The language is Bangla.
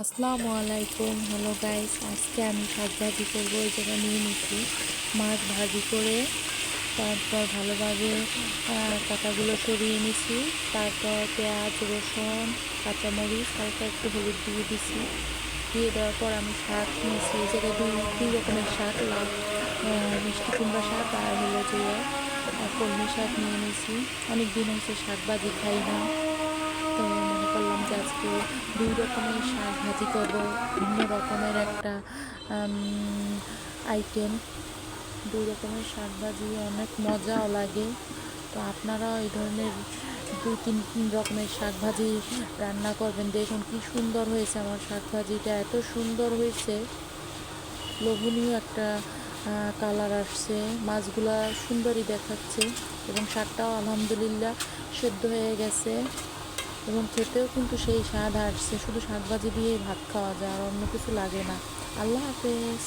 আসসালামু আলাইকুম। হ্যালো গাইস, আজকে আমি শাক ভাজি করবো। ওই জায়গায় নিয়ে নিচ্ছি মাছ ভাজি করে, তারপর ভালোভাবে কাঁটাগুলো সরিয়ে নিছি। তারপর পেঁয়াজ, রসুন, কাঁচামরিচ, হালকা একটু হলুদ দিয়ে দিছি। দিয়ে দেওয়ার পর আমি শাক নিয়েছি। এই জায়গায় দুই রকমের শাক, লাল মিষ্টি কুমড়া শাক আর হলো যে কলমি শাক নিয়ে নিছি। অনেক দিন হয়েছে শাক ভাজি খাই না, তো মনে করলাম যে আজকে দুই রকমের শাক ভাজি করব। ভিন্ন রকমের একটা আইটেম। দুই রকমের শাক ভাজি অনেক মজাও লাগে। তো আপনারাও এই ধরনের তিন রকমের শাক ভাজি রান্না করবেন। দেখুন কি সুন্দর হয়েছে আমার শাক ভাজিটা, এত সুন্দর হয়েছে, লোভনীয় একটা কালার আসছে, মাছগুলা সুন্দরই দেখাচ্ছে এবং শাকটাও আলহামদুলিল্লাহ সেদ্ধ হয়ে গেছে এবং খেতেও কিন্তু সেই স্বাদ আসছে। শুধু শাকভাজি দিয়ে ভাত খাওয়া যায়, আর অন্য কিছু লাগে না। আল্লাহ হাফেজ।